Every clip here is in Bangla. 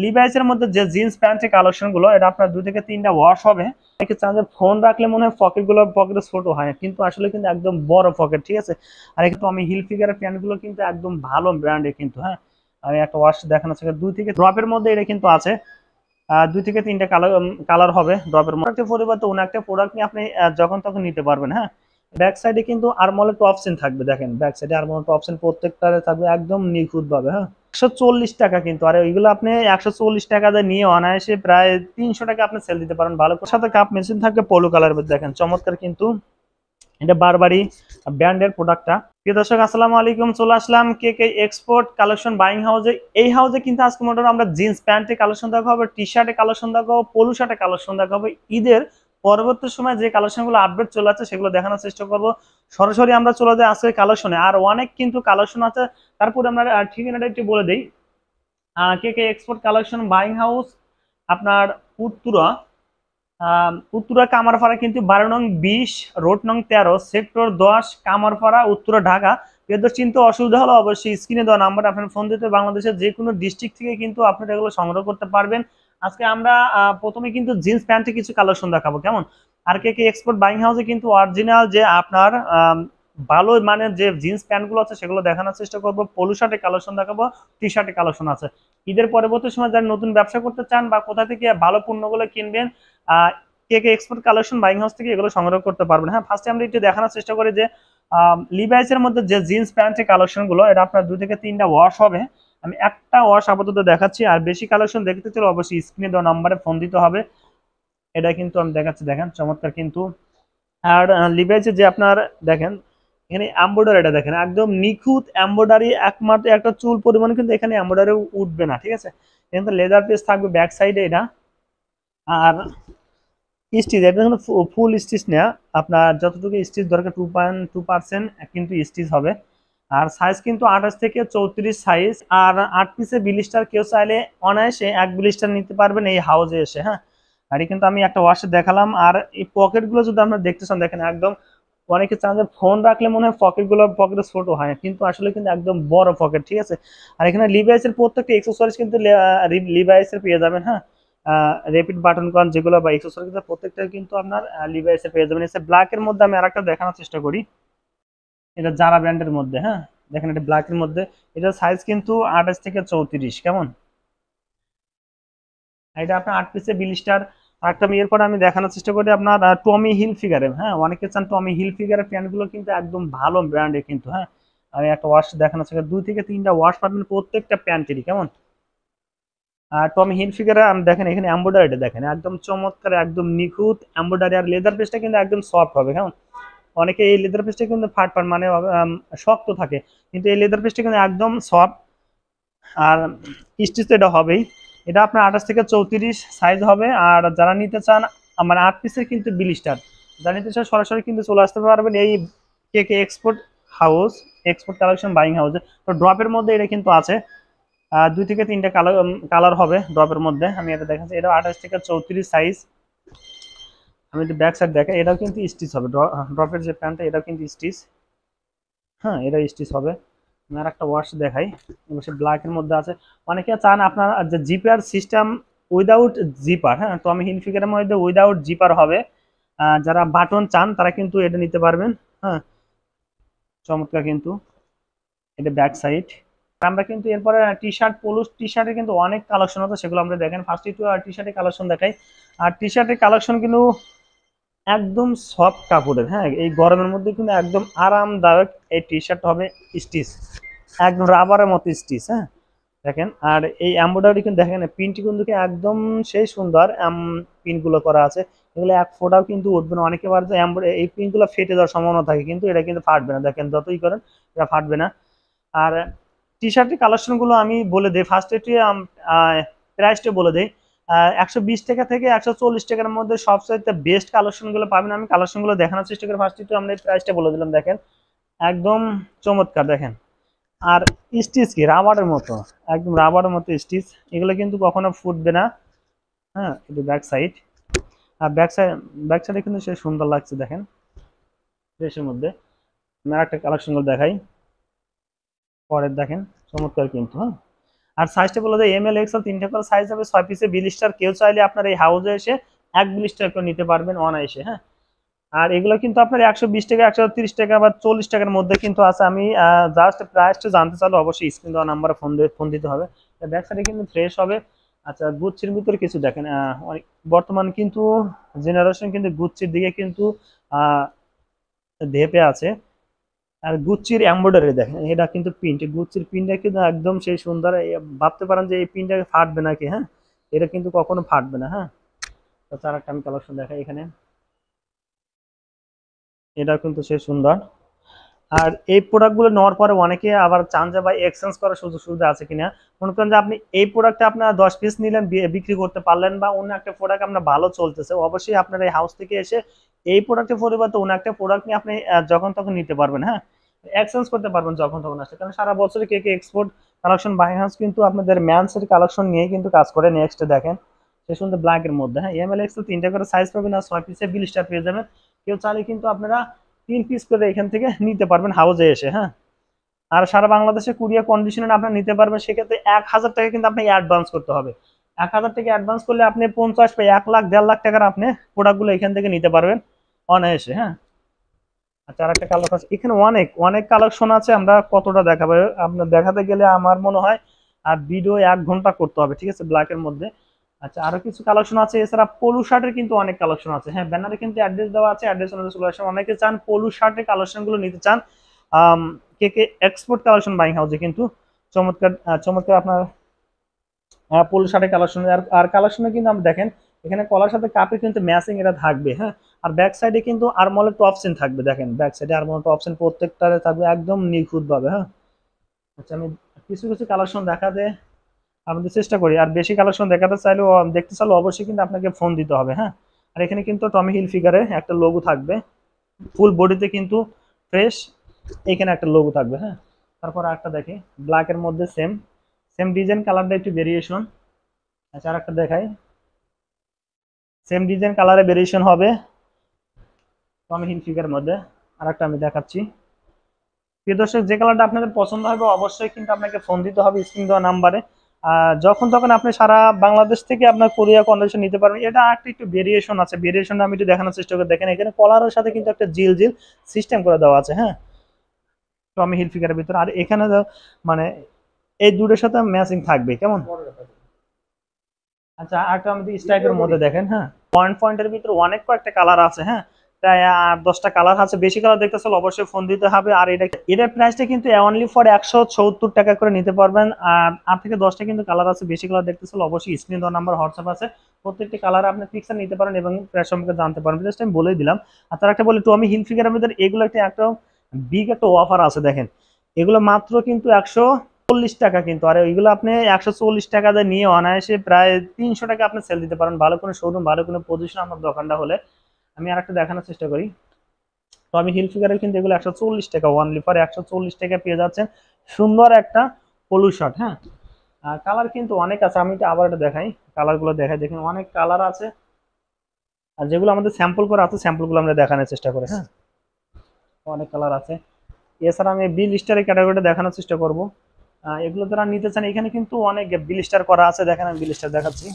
লিভাইসের মধ্যে যে জিন্স প্যান্টের কালেকশন গুলো, এটা আপনার 2 থেকে 3টা ওয়াশ হবে। অনেকে চান যে ফোন রাখলে মনে হয় পকেটে ছোট হয়, কিন্তু আসলে কিন্তু একদম বড় পকেট, ঠিক আছে। আর একটু আমি হিল ফিগারের প্যান্ট গুলো কিন্তু একদম ভালো ব্র্যান্ডের কিন্তু, হ্যাঁ। আমি একটা ওয়াশ দেখানো আছে, 2 থেকে ড্রপের মধ্যে এটা কিন্তু আছে। 2 থেকে 3টা কালার হবে ড্রপের মধ্যে। পরিবর্তে অন্য একটা প্রোডাক্ট নিয়ে আপনি যখন তখন নিতে পারবেন, হ্যাঁ। ব্যাক সাইডে কিন্তু আরমলের টপসিন থাকবে, দেখেন ব্যাক সাইডে আরমলের টপসিন প্রত্যেকটারে থাকবে একদম নিখুঁত ভাবে, হ্যাঁ। 140 টাকা কিন্তু, আর ওইগুলো আপনি 140 টাকা দিয়ে নিয়ে অনায়াসে প্রায় 300 টাকা আপনি সেল দিতে পারেন ভালো করে। সাথে কাপ মেশিন থাকবে পলো কালার, দেখেন চমৎকার কিন্তু, এটা বারবারই ব্র্যান্ডের প্রোডাক্টটা। প্রিয় দর্শক আসসালামু আলাইকুম, চলে আসলাম কে কে এক্সপোর্ট কালেকশন বাইং হাউসে। এই হাউসে কিন্তু আজকে মোটামুটি আমরা জিন্স প্যান্টের কালেকশন দেখাবো, টি শার্টের কালেকশন দেখাবো, পোলো শার্টের কালেকশন দেখাবো। ঈদের পরবর্তী সময় যে কালেকশনগুলো আপডেট চলে আছে সেগুলো দেখানোর চেষ্টা করব। সরাসরি আমরা চলে যাই আজকের কালেকশনে, আর অনেক কিন্তু কালেকশন আছে। তারপরে আমরা ঠিকানাটা একটু বলে দিই। কে কে এক্সপোর্ট কালেকশন বাইং হাউস আপনার উত্তরা কামারপাড়া কিন্তু 12 নং 20 রোড নং 13 সেক্টর 10 কামারপাড়া উত্তরা ঢাকা। এদের চিন্তা অসুবিধা হলে অবশ্যই স্ক্রিনে দেওয়া নাম্বার আপনার ফোন দিতে, বাংলাদেশের যে কোনো ডিস্ট্রিক্ট থেকে কিন্তু আপনারা এগুলো সংগ্রহ করতে পারবেন। আজকে আমরা প্রথমে কিন্তু জিন্স প্যান্টে কিছু কালেকশন দেখাবো, কেমন। আর কে কে এক্সপোর্ট বাইং হাউসে কিন্তু অরিজিনাল যে আপনার ভালো মানের যে জিন্স প্যান্টগুলো আছে সেগুলো দেখানোর চেষ্টা করবো। পোলো শার্টের কালেকশন দেখাবো, টি শার্টের কালেকশন আছে। ঈদের পরবর্তী সময় যারা নতুন ব্যবসা করতে চান বা কোথা থেকে ভালো পণ্যগুলো কিনবেন, কে কে এক্সপোর্ট কালেকশন বাইং হাউস থেকে এগুলো সংগ্রহ করতে পারবেন। হ্যাঁ, ফার্স্টে আমরা একটু দেখানোর চেষ্টা করি যে লিভাইসের মধ্যে যে জিন্স প্যান্টের কালেকশন গুলো, এটা আপনার 2 থেকে 3টা ওয়াশ হবে। আমি একটা ওয়াশ আপাতত দেখাচ্ছি, আর বেশি কালেকশন দেখতে চাইলে অবশ্যই স্ক্রিনে দেওয়া নাম্বারে ফোন দিতে হবে। এটা কিন্তু আমি দেখাচ্ছি, দেখেন চমৎকার কিন্তু। আর লিভাইসের যে আপনার দেখেন এখানে এমব্রয়ডারিটা দেখেন একদম নিখুঁত এমব্রয়ডারি, একমাত্র একটা চুল পরিমাণ কিন্তু এখানে এমব্রয়ডারি উঠবে না, ঠিক আছে। এখানে লেদার পিস থাকবে ব্যাক সাইডে এটা। আর স্টিচ এটা কিন্তু ফুল স্টিচ নেওয়া, আপনার যতটুকু স্টিচ দরকার 2.2% কিন্তু স্টিচ হবে। আর সাইজ কিন্তু 28 থেকে 34 সাইজ। আর 8 পিসে ব্লিস্টার কেউ চাইলে অনায়াসে 1 ব্লিস্টার নিতে পারবেন এই হাউজে এসে, হ্যাঁ। আর কিন্তু আমি একটা ওয়াশে দেখালাম। আর এই পকেটগুলো যদি আপনারা দেখতে চান, দেখেন একদম, অনেকে চান যে ফোন রাখলে মনে হয় পকেটে ছোট হয়, কিন্তু আসলে কিন্তু একদম বড় পকেট, ঠিক আছে। আর এখানে লিভাইসের প্রত্যেকটা এক্সেসরিজ কিন্তু লিভাইসের পেয়ে যাবেন, হ্যাঁ। রেপিড বাটন কন যেগুলো বা এক্সেসরিজ প্রত্যেকটা কিন্তু আপনার লিভাইসের পেয়ে যাবেন। এসে ব্ল্যাক এর মধ্যে আমি আরেকটা দেখানোর চেষ্টা করি, এটা জারা ব্র্যান্ডের মধ্যে, হ্যাঁ। দেখেন এটা ব্ল্যাক এর মধ্যে, এটা সাইজ কিন্তু 28 থেকে 34, কেমন। এটা আপনার 8 পিসে ব্লিস্টার। আরেকটা এরপর আমি দেখানোর চেষ্টা করি আপনার টমি হিল ফিগারের, হ্যাঁ। অনেকে চান টমি হিল ফিগারের প্যান্ট গুলো কিন্তু একদম ভালো ব্র্যান্ডের কিন্তু, হ্যাঁ। আমি একটা ওয়াশ দেখানোর চেষ্টা করি, 2 থেকে 3টা ওয়াশ পাবেন প্রত্যেকটা প্যান্টেরই, কেমন। আর টমি হিলফিগারে আমি দেখেন এখানে এমব্রয়ডারিটা দেখেন একদম চমৎকার, একদম নিখুঁত এমব্রয়ডারি। আর লেদার পিসটা কিন্তু একদম সফট হবে, কেমন। অনেকে এই লেদার পিসটা কিন্তু ফাট মানে শক্ত থাকে, কিন্তু এই লেদার পিসটা কিন্তু একদম সফট। আর স্টিচ তো এটা হবেই। এটা আপনার 28 থেকে 34 সাইজ হবে। আর যারা নিতে চান আমার 8 পিসের কিন্তু ব্লিস্টার, যারা নিতে চান সরাসরি কিন্তু চলে আসতে পারবেন এই কে কে export house, export collection buying হাউসে। তো ড্রপের মধ্যে এটা কিন্তু আছে। 2 থেকে 3টা কালার হবে ড্রপের মধ্যে। আমি এটা দেখাচ্ছি, এটা 28 থেকে 34 সাইজ। আমি একটু ব্যাক সাইড দেখাই, এটাও কিন্তু স্টিচ হবে। ড্রপের যে প্যান্টটা এটাও কিন্তু স্টিচ, হ্যাঁ, এটা স্টিচ হবে। আমি আর একটা ওয়াশ দেখাই, অবশ্যই ব্ল্যাক এর মধ্যে আছে। অনেকে চান আপনার যে জিপার সিস্টেম উইদাউট জিপার, হ্যাঁ। তো আমি হিলফিগারের মধ্যে উইদাউট জিপার হবে। যারা বাটন চান তারা কিন্তু এটা নিতে পারবেন, হ্যাঁ। চমৎকার কিন্তু, এটা ব্যাক সাইড। আমরা কিন্তু এরপরে টি শার্ট, পোলো টি শার্টের কিন্তু অনেক কালেকশন আছে, সেগুলো আমরা দেখেন। ফার্স্ট একটু টি শার্টের কালেকশন দেখাই। আর টি শার্টের কালেকশন কিন্তু একদম সফট কাপড়ের, হ্যাঁ। এই গরমের মধ্যে কিন্তু একদম আরামদায়ক এই টি শার্ট হবে, স্টিচ একদম রাবারের মতো স্টিচ, হ্যাঁ। দেখেন আর এই এমব্রয়ডারি কিন্তু দেখেন প্রিন্ট কিন্তু একদম সেই সুন্দর প্রিন্ট গুলো করা আছে। এগুলো এক ফোঁটাও কিন্তু উঠবে না। অনেকে বার এই প্রিন্ট গুলো ফেটে যাওয়ার সম্ভাবনা থাকে, কিন্তু এটা কিন্তু ফাটবে না, দেখেন যতই করেন এটা ফাটবে না। আর টি শার্টের কালেকশন গুলো আমি বলে দিই, ফার্স্ট এটি প্রাইসটা বলে দিই। 120 টাকা থেকে 140 টাকার মধ্যে সবচাইতে বেস্ট কালেকশন গুলো পাবেন। আমি কালেকশন গুলো দেখানোর চেষ্টা করি। ফার্স্ট একটু আমরা প্রাইসটা বলে দিলাম, দেখেন একদম চমৎকার, দেখেন। আর স্টিচ কি রাবারের মতো, একদম রাবারের মতো স্টিচ, এগুলো কিন্তু কখনো ফুটবে না, হ্যাঁ। একটু ব্যাক সাইড, আর ব্যাক সাইডে কিন্তু সে সুন্দর লাগছে, দেখেন ড্রেসের মধ্যে। আমি আর একটা কালেকশন গুলো দেখাই, পরের দেখেন চমৎকার কিন্তু, হ্যাঁ। আর সাইজটা বলে দেয় ML XL তিনটা করে সাইজ হবে, 6 পিসে বিলিস্টার। কেউ চাইলে আপনার এই হাউজে এসে এক বিলিস্টার করে নিতে পারবেন অনায়াসে। হ্যাঁ, আর এগুলো কিন্তু আপনার 120 টাকা, 130 টাকা বা 40 টাকার মধ্যে কিন্তু আছে। আমি জাস্ট প্রাইসটা জানতে চাইলে অবশ্যই স্ক্রিন দেওয়া নাম্বারে ফোন দিতে হবে। ব্যাক সাইডে কিন্তু ফ্রেশ হবে। আচ্ছা, গুচ্ছির ভিতরে কিছু দেখেন, বর্তমান কিন্তু জেনারেশন কিন্তু গুচ্ছির দিকে কিন্তু ধেপে আছে। আর গুচ্ছির এমব্রয়ডারি দেখেন, এটা কিন্তু প্রিন্ট, গুচ্ছির প্রিন্টটা কিন্তু একদম সেই সুন্দর। ভাবতে পারেন যে এই প্রিন্টটা ফাটবে নাকি, হ্যাঁ এটা কিন্তু কখনো ফাটবে না। হ্যাঁ, তাছাড়া একটা আমি কালেকশন দেখাই এখানে, এটা কিন্তু সেই সুন্দর। আর এই প্রোডাক্টগুলো নেওয়ার পরে অনেকে আবার চান যে ভাই এক্সচেঞ্জ করার সুযোগ সুবিধা আছে কিনা। মনে করেন যে আপনি এই প্রোডাক্টটা আপনার 10 পিস নিলেন, বিক্রি করতে পারলেন, বা অন্য একটা প্রোডাক্ট আপনার ভালো চলতেছে, অবশ্যই আপনার এই হাউস থেকে এসে এই প্রোডাক্টের পরিবর্তে অন্য একটা প্রোডাক্ট নিয়ে আপনি যখন তখন নিতে পারবেন। হ্যাঁ, এক্সচেঞ্জ করতে পারবেন যখন তখন আসলে, কারণ সারা বছরে কে কে এক্সপোর্ট কালেকশন বাই হাউস কিন্তু আপনাদের ম্যানসের কালেকশন নিয়ে কিন্তু কাজ করে। নেক্সট দেখেন সে সুন্দর ব্ল্যাকের মধ্যে, হ্যাঁ ML XL তিনটা করে সাইজ পাবেন, আর 6 পিসে 20টা পেয়ে যাবেন। কেউ চাইলে কিন্তু আপনারা 3 পিস করে এখান থেকে নিতে পারবেন হাউজে এসে। হ্যাঁ, আর সারা বাংলাদেশে কুরিয়ার কন্ডিশনে আপনার নিতে পারবেন। সেক্ষেত্রে 1000 টাকা কিন্তু আপনাকে অ্যাডভান্স করতে হবে। 1000 টাকা অ্যাডভান্স করলে আপনি 50 বা 1 লাখ 1.5 লাখ টাকার আপনি প্রোডাক্টগুলো এখান থেকে নিতে পারবেন অনায়াসে। হ্যাঁ, আচ্ছা, আর একটা কালেকশন আছে এখানে, অনেক অনেক কালেকশন আছে। আমরা কতটা দেখাবো, আপনার দেখাতে গেলে আমার মনে হয় আর ভিডিও 1 ঘন্টা করতে হবে। ঠিক আছে, ব্ল্যাকের মধ্যে। আচ্ছা, আরো কিছু কালেকশন আছে। এছাড়া পলু শার্টের কিন্তু অনেক কালেকশন আছে। হ্যাঁ, ব্যানারে কিন্তু অ্যাড্রেস দেওয়া আছে, অ্যাড্রেস অনুযায়ী চলে আসেন। অনেকে চান পলু শার্টের কালেকশন গুলো নিতে চান, কে কে এক্সপোর্ট কালেকশন বাইং হাউসে কিন্তু চমৎকার চমৎকার আপনার পলু শার্টের কালেকশন। আর কালেকশনে কিন্তু আপনি দেখেন এখানে কলার সাথে কাপে কিন্তু ম্যাচিং এটা থাকবে। হ্যাঁ, আর ব্যাক সাইডে কিন্তু আরমলের টপ চেন থাকবে। দেখেন ব্যাক সাইডে আরমলের টপ চেন প্রত্যেকটারে থাকবে একদম নিখুঁত ভাবে। হ্যাঁ, আচ্ছা, আমি কিছু কিছু কালেকশন দেখাতে আমাদের চেষ্টা করি। আর বেশি কালেকশন দেখাতে চাইলেও দেখতে চাইলে অবশ্যই কিন্তু আপনাকে ফোন দিতে হবে। হ্যাঁ, আর এখানে কিন্তু টমি হিল ফিগারের একটা লোগো থাকবে, ফুল বডিতে কিন্তু ফ্রেশ, এখানে একটা লোগো থাকবে। হ্যাঁ, তারপর একটা দেখি ব্ল্যাকের মধ্যে সেম সেম ডিজাইন, কালারটা একটু ভেরিয়েশন। আচ্ছা, আর একটা দেখাই, সেম ডিজাইন কালারে ভেরিয়েশন হবে টমি হিল ফিগারের মধ্যে। আর একটা আমি দেখাচ্ছি। প্রিয় দর্শক, যে কালারটা আপনাদের পছন্দ হবে অবশ্যই কিন্তু আপনাকে ফোন দিতে হবে স্ক্রিন দেওয়া নাম্বারে। যখন তখন আপনি সারা বাংলাদেশ থেকে আপনার কোরিয়া কন্ডিশন নিতে পারবেন। এটা একটা একটু ভেরিয়েশন আছে, ভেরিয়েশনটা আমি একটু দেখানোর চেষ্টা করে দেখেন। এখানে কলারের সাথে কিন্তু একটা জিল জিল সিস্টেম করে দেওয়া আছে। হ্যাঁ, টমি হিল ফিগারের ভিতরে। আর এখানে মানে এই দুটোর সাথে ম্যাচিং থাকবে কেমন। আচ্ছা, আরেকটা আমাদের স্ট্রাইপের মধ্যে দেখেন। হ্যাঁ, পয়েন্টের ভিতরে অনেক কয়েকটা কালার আছে। হ্যাঁ, প্রায় 8-10টা কালার আছে। বেশি কালার দেখতে চাইলে অবশ্যই ফোন দিতে হবে। আর এটার প্রাইসটা কিন্তু অনলি ফর 170 টাকা করে নিতে পারবেন। আর 8 থেকে 10টা কিন্তু কালার আছে। বেশি কালার দেখতে চাইলে অবশ্যই স্ক্রিন দেওয়া নাম্বার হোয়াটসঅ্যাপ আছে, প্রত্যেকটি কালার আপনি পিকচার নিতে পারেন এবং প্রাইস সম্পর্কে জানতে পারবেন। জাস্ট আমি বলেই দিলাম। আর তার একটা বলি, টমি হিল ফিগারের ভিতরে এগুলো একটা বিগ একটা অফার আছে। দেখেন এগুলো মাত্র কিন্তু 140 টাকা কিন্তু। আর ওইগুলো আপনি 140 টাকা দিয়ে নিয়ে অনায়াসে প্রায় 300 টাকা আপনি সেল দিতে পারেন। ভালো কোনো শোরুম, ভালো কোনো পজিশন আপনার দোকানটা হলে। আমি আর একটা দেখানোর চেষ্টা করি। তো আমি হিল ফিগারের কিন্তু এগুলো 140 টাকা, ওয়ানলি ফর 140 টাকা পেয়ে যাচ্ছেন সুন্দর একটা পলু শার্ট। হ্যাঁ, আর কালার কিন্তু অনেক আছে। আমি আবার এটা দেখাই, কালারগুলো দেখাই। দেখেন অনেক কালার আছে, আর যেগুলো আমাদের স্যাম্পল করা আছে স্যাম্পলগুলো আমরা দেখানোর চেষ্টা করি। হ্যাঁ, অনেক কালার আছে। এছাড়া আমি বিল স্টারের ক্যাটাগরিটা দেখানোর চেষ্টা করব। এগুলো যারা নিতে চান, এখানে কিন্তু অনেক বিল স্টার করা আছে। দেখেন আমি বিল স্টার দেখাচ্ছি।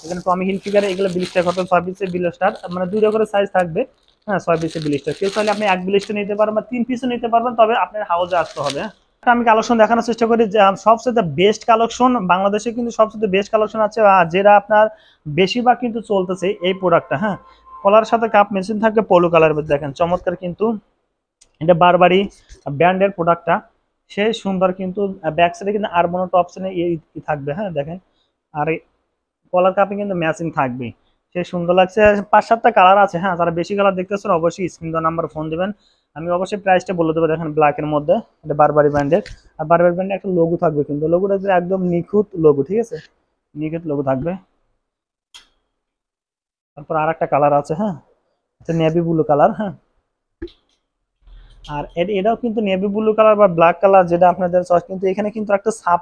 এখানে টমি হিল ফিগারে এগুলো বিল স্টার করতে 6 পিসের বিল স্টার, মানে 2টা করে সাইজ থাকবে। হ্যাঁ, 6 পিসের বিল স্টার। কেউ চাইলে আপনি 1 বিল স্টার নিতে পারবেন বা 3 পিসও নিতে পারবেন, তবে আপনার হাউজে আসতে হবে। হ্যাঁ, আমি কালেকশন দেখানোর চেষ্টা করি যে সবচেয়ে বেস্ট কালেকশন বাংলাদেশে কিন্তু সবচেয়ে বেস্ট কালেকশন আছে, যেটা আপনার বেশিরভাগ কিন্তু চলতেছে এই প্রোডাক্টটা। হ্যাঁ, কলার সাথে কাপ মেশিন থাকবে পলো কালারের মধ্যে। দেখেন চমৎকার কিন্তু এটা বারবারি ব্র্যান্ডের প্রোডাক্টটা, সেই সুন্দর কিন্তু। ব্যাক সাইডে কিন্তু আর মনো অপশনে থাকবে। হ্যাঁ, দেখেন আর কলার কাপে কিন্তু ম্যাচিং থাকবে, সেই সুন্দর লাগছে। 5-7টা কালার আছে। হ্যাঁ, যারা বেশি কালার দেখতেছেন অবশ্যই স্ক্রিন দেওয়া নাম্বার ফোন দিবেন। আমি অবশ্যই প্রাইসটা বলে দেবো। দেখেন ব্ল্যাকের মধ্যে এটা বারবারি ব্র্যান্ডের। আর বারবারি ব্র্যান্ডের একটা লোগো থাকবে, কিন্তু লোগোটা একদম নিখুঁত লোগো। ঠিক আছে, নিখুঁত লোগো থাকবে। তারপর আর একটা কালার আছে। হ্যাঁ, এটা নেভি ব্লু কালার। হ্যাঁ, আর এটাও কিন্তু নেভি ব্লু কালার বা ব্ল্যাক কালার, যেটা আপনাদের চয়েস। কিন্তু এখানে কিন্তু একটা ছাপ,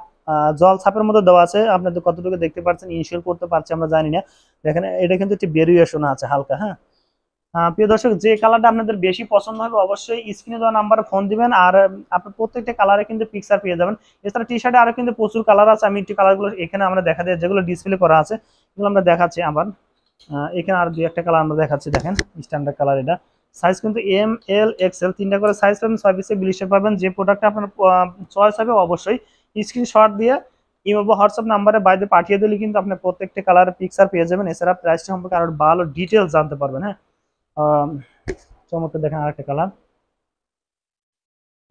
জল ছাপের মধ্যে দেওয়া আছে। আপনাদের কতটুকু দেখতে পাচ্ছেন, ইনশিওর করতে পারছি আমরা জানি না। দেখেন এটা কিন্তু একটি ভেরিয়েশন আছে হালকা। হ্যাঁ, প্রিয় দর্শক, যে কালারটা আপনাদের বেশি পছন্দ হবে অবশ্যই স্ক্রিনে দেওয়া নাম্বারে ফোন দিবেন, আর আপনি প্রত্যেকটা কালারে কিন্তু পিকচার পেয়ে যাবেন। এছাড়া টি শার্টে আরো কিন্তু প্রচুর কালার আছে, আমি একটু কালারগুলো এখানে আমরা দেখা দিই, যেগুলো ডিসপ্লে করা আছে এগুলো আমরা দেখাচ্ছি আবার। এখানে আর দুই একটা কালার আমরা দেখাচ্ছি, দেখেন স্ট্যান্ডার্ড কালার এটা। সাইজ কিন্তু এম এল এক্সেল তিনটা করে সাইজ পাবেন, 6 পিসে বিলিশে পাবেন। যে প্রোডাক্টটা আপনার চয়েস হবে অবশ্যই স্ক্রিনশট দিয়ে ইমো বা হোয়াটসঅ্যাপ নাম্বারে বাইরে পাঠিয়ে দিলে কিন্তু আপনি প্রত্যেকটা কালারের পিকচার পেয়ে যাবেন। এছাড়া প্রাইসটা সম্পর্কে আরো ভালো ডিটেলস জানতে পারবেন। হ্যাঁ, চমৎকার, দেখেন আরেকটা কালার।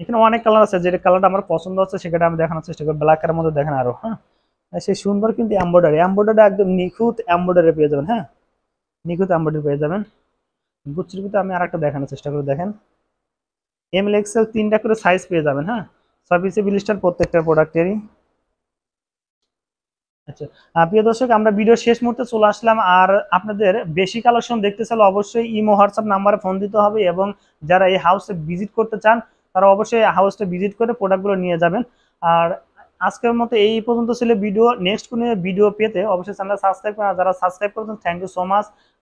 এখানে অনেক কালার আছে, যেটা কালারটা আমার পছন্দ হচ্ছে সেটা আমি দেখানোর চেষ্টা করি। ব্ল্যাকের মধ্যে দেখেন আরো, হ্যাঁ সেই সুন্দর কিন্তু এমব্রয়ডারি, এমব্রয়ডারি একদম নিখুঁত এমব্রয়ডারি পেয়ে যাবেন। হ্যাঁ, নিখুঁত এমব্রয়ডারি পেয়ে যাবেন। গুচ্ছির ভিতরে আমি আরেকটা দেখানোর চেষ্টা করি, দেখেন এম এল এক্সেল তিনটা করে সাইজ পেয়ে যাবেন। হ্যাঁ, 6 পিসে বিলিস্টার প্রত্যেকটা প্রোডাক্টেরই। আচ্ছা, প্রিয় দর্শক, আমরা ভিডিও শেষ মুহূর্তে চলে আসলাম। আর আপনাদের বেশি কালেকশন দেখতে চাইলে অবশ্যই ইমো হোয়াটসঅ্যাপ নাম্বারে ফোন দিতে হবে, এবং যারা এই হাউসে ভিজিট করতে চান তারা অবশ্যই হাউসটা ভিজিট করে প্রোডাক্টগুলো নিয়ে যাবেন। আর আজকের মতো এই পর্যন্ত ছিল ভিডিও। নেক্সট কোনো ভিডিও পেতে অবশ্যই চ্যানেল সাবস্ক্রাইব করা, যারা সাবস্ক্রাইব করেছেন থ্যাংক ইউ সো মাচ।